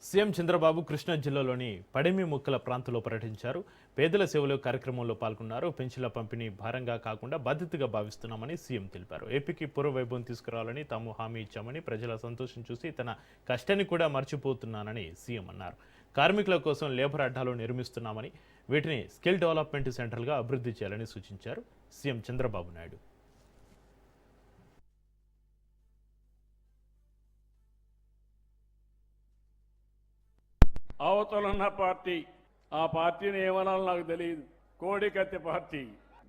CM Chandrababu Krishna జిల్లాలోని పడిమి ముక్కల ప్రాంతంలో పర్యటించారు. పేదల సేవలు కార్యక్రమంలో పాల్గొన్నారు. పెన్షన్ల పంపిణీ భారంగా కాకుండా బాధ్యతగా భావిస్తున్నామని సీఎం తెలిపారు. ఏపీకి పూర్వ వైభవం తీసుకురావాలని తాము హామీ ఇచ్చామని, ప్రజల సంతోషం చూసి తన కష్టాన్ని కూడా మర్చిపోతున్నానని సీఎం అన్నారు. కార్మికుల కోసం లేబర్ అడ్డాలు నిర్మిస్తున్నామని, వీటిని స్కిల్ డెవలప్మెంట్ సెంటర్లుగా అభివృద్ధి చేయాలని సూచించారు సీఎం చంద్రబాబు నాయుడు. అవతలున్న పార్టీ, ఆ పార్టీని ఏమనాలో నాకు తెలియదు. కోడికత్తి పార్టీ,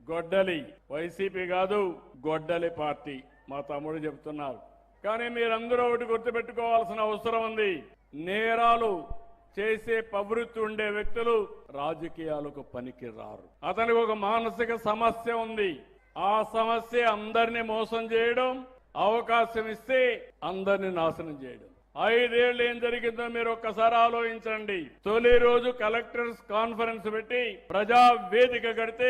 గొడ్డలి, వైసీపీ కాదు గొడ్డలి పార్టీ మా తమ్ముడు చెప్తున్నారు. కానీ మీరందరూ ఒకటి గుర్తుపెట్టుకోవాల్సిన అవసరం ఉంది. నేరాలు చేసే ప్రవృత్తి ఉండే వ్యక్తులు రాజకీయాలకు పనికి రారు. అతనికి ఒక మానసిక సమస్య ఉంది. ఆ సమస్య అందరినీ మోసం చేయడం, అవకాశం ఇస్తే అందరినీ నాశనం చేయడం. 5 ఏళ్ళు ఏం జరిగిందో మీరు ఒక్కసారి ఆలోచించండి. తొలి రోజు కలెక్టర్స్ కాన్ఫరెన్స్ పెట్టి ప్రజా వేదిక కడితే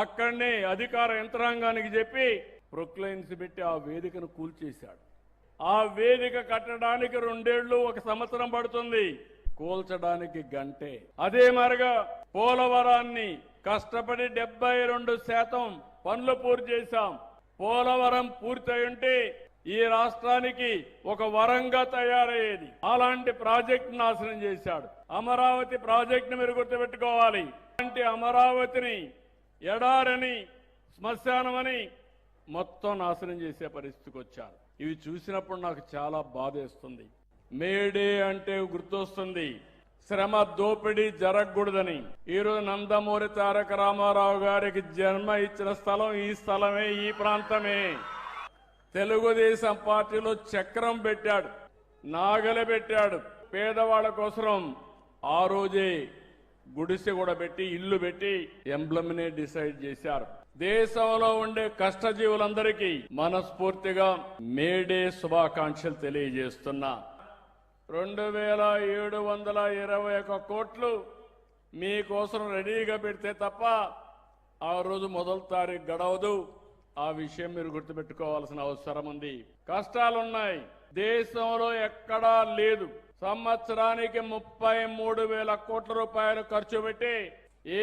అక్కడనే అధికార యంత్రాంగానికి చెప్పి ప్రొక్లైన్స్ పెట్టి ఆ వేదికను కూల్చేశాడు. ఆ వేదిక కట్టడానికి 2 ఏళ్లు 1 సంవత్సరం పడుతుంది, కూల్చడానికి గంటే. అదే మరిగా పోలవరాన్ని కష్టపడి 72% పనులు పూర్తి చేశాం. పోలవరం పూర్తయి ఉంటే ఈ రాష్ట్రానికి ఒక వరంగా తయారయ్యేది. అలాంటి ప్రాజెక్టు నాశనం చేశాడు. అమరావతి ప్రాజెక్టును మీరు గుర్తుపెట్టుకోవాలి. అలాంటి అమరావతిని ఎడారని, శ్మశానమని మొత్తం నాశనం చేసే పరిస్థితికి వచ్చారు. ఇవి చూసినప్పుడు నాకు చాలా బాధేస్తుంది. మేడే అంటే గుర్తొస్తుంది, శ్రమ దోపిడీ జరగకూడదని. ఈరోజు నందమూరి తారక రామారావు గారికి జన్మ ఇచ్చిన స్థలం ఈ స్థలమే, ఈ ప్రాంతమే. తెలుగుదేశం పార్టీలో చక్రం పెట్టాడు, నాగలి పెట్టాడు. పేదవాళ్ల కోసం ఆ రోజే గుడిసె కూడా పెట్టి, ఇల్లు పెట్టి ఎంబ్లమ్నే డిసైడ్ చేశారు. దేశంలో ఉండే కష్టజీవులందరికీ మనస్ఫూర్తిగా మేడే శుభాకాంక్షలు తెలియజేస్తున్నా. 2721 కోట్లు మీకోసం రెడీగా పెడితే తప్ప ఆ రోజు మొదటి తారీఖు గడవదు. ఆ విషయం మీరు గుర్తుపెట్టుకోవాల్సిన అవసరం ఉంది. కష్టాలున్నాయి, దేశంలో ఎక్కడా లేదు. సంవత్సరానికి 33,000 కోట్ల రూపాయలు ఖర్చు పెట్టి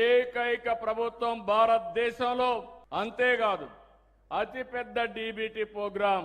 ఏకైక ప్రభుత్వం భారతదేశంలో. అంతేకాదు, అతిపెద్ద డీబీటీ ప్రోగ్రాం